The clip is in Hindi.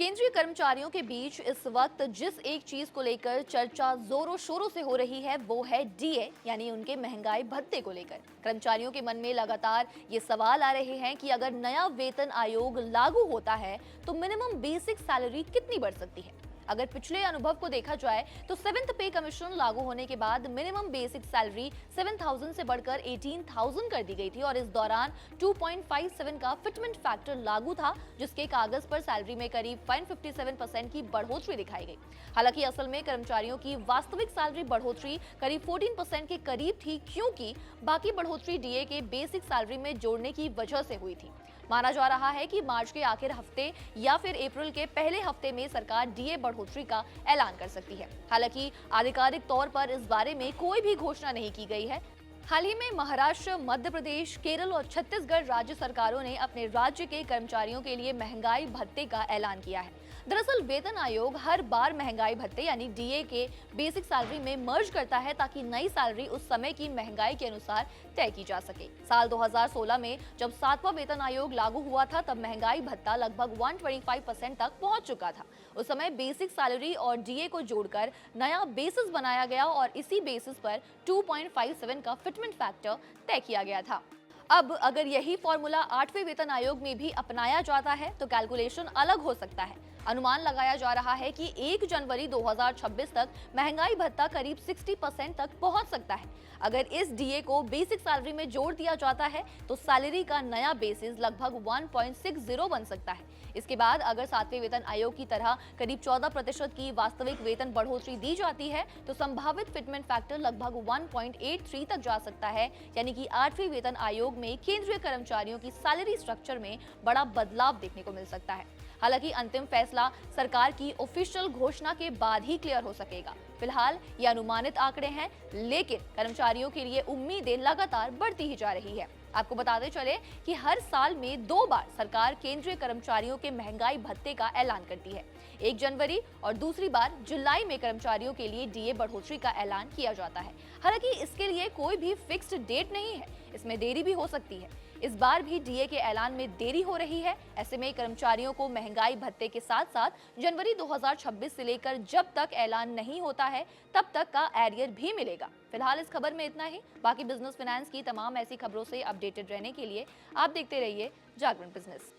केंद्रीय कर्मचारियों के बीच इस वक्त जिस एक चीज को लेकर चर्चा जोरों शोरों से हो रही है वो है डीए यानी उनके महंगाई भत्ते को लेकर। कर्मचारियों के मन में लगातार ये सवाल आ रहे हैं कि अगर नया वेतन आयोग लागू होता है तो मिनिमम बेसिक सैलरी कितनी बढ़ सकती है। अगर पिछले अनुभव को देखा जाए तो 7th पे कमीशन लागू होने के बाद मिनिमम बेसिक सैलरी 7,000 से बढ़कर 18,000 कर दी गई थी और इस दौरान 2.57 का फिटमेंट फैक्टर लागू था, जिसके कागज पर सैलरी में करीब 557% की बढ़ोतरी दिखाई गई। हालांकि असल में कर्मचारियों की वास्तविक सैलरी बढ़ोतरी करीब 14% के करीब थी, क्योंकि बाकी बढ़ोतरी डीए के बेसिक सैलरी में जोड़ने की वजह से हुई थी। माना जा रहा है कि मार्च के आखिर हफ्ते या फिर अप्रैल के पहले हफ्ते में सरकार डीए बढ़ोतरी का ऐलान कर सकती है। हालांकि आधिकारिक तौर पर इस बारे में कोई भी घोषणा नहीं की गई है। हाल ही में महाराष्ट्र, मध्य प्रदेश, केरल और छत्तीसगढ़ राज्य सरकारों ने अपने राज्य के कर्मचारियों के लिए महंगाई भत्ते का ऐलान किया है। दरअसल वेतन आयोग हर बार महंगाई भत्ते यानी डीए के बेसिक सैलरी में मर्ज करता है ताकि नई सैलरी उस समय की महंगाई के अनुसार तय की जा सके। साल 2016 में जब 7वां वेतन आयोग लागू हुआ था तब महंगाई भत्ता लगभग 125% तक पहुंच चुका था। उस समय बेसिक सैलरी और डीए को जोड़कर नया बेसिस बनाया गया और इसी बेसिस पर 2.57 का फिटमेंट फैक्टर तय किया गया था। अब अगर यही फॉर्मूला 8वें वेतन आयोग में भी अपनाया जाता है तो कैलकुलेशन अलग हो सकता है। अनुमान लगाया जा रहा है कि 1 जनवरी 2026 तक महंगाई भत्ता करीब 60% तक पहुंच सकता है। अगर इस डीए को बेसिक सैलरी में जोड़ दिया जाता है तो सैलरी का नया बेसिस लगभग 1.60 बन सकता है। इसके बाद अगर 7वें वेतन आयोग की तरह करीब 14% की वास्तविक वेतन बढ़ोतरी दी जाती है तो संभावित फिटमेंट फैक्टर लगभग 1.83 तक जा सकता है। यानी कि 8वें वेतन आयोग में केंद्रीय कर्मचारियों की सैलरी स्ट्रक्चर में बड़ा बदलाव देखने को मिल सकता है। हालांकि अंतिम फैसला सरकार की ऑफिशियल घोषणा के बाद ही क्लियर हो सकेगा। फिलहाल ये अनुमानित आंकड़े हैं, लेकिन कर्मचारियों के लिए उम्मीदें लगातार बढ़ती ही जा रही है। आपको बताते चले कि हर साल में 2 बार सरकार केंद्रीय कर्मचारियों के महंगाई भत्ते का ऐलान करती है। 1 जनवरी और दूसरी बार जुलाई में कर्मचारियों के लिए डीए बढ़ोतरी का ऐलान किया जाता है। हालांकि इसके लिए कोई भी फिक्स्ड डेट नहीं है, इसमें देरी भी हो सकती है। इस बार भी डीए के ऐलान में देरी हो रही है। ऐसे में कर्मचारियों को महंगाई भत्ते के साथ साथ जनवरी 2026 से लेकर जब तक ऐलान नहीं होता है तब तक का एरियर भी मिलेगा। फिलहाल इस खबर में इतना ही। बाकी बिजनेस फाइनेंस की तमाम ऐसी खबरों से अपडेटेड रहने के लिए आप देखते रहिए जागरण बिजनेस।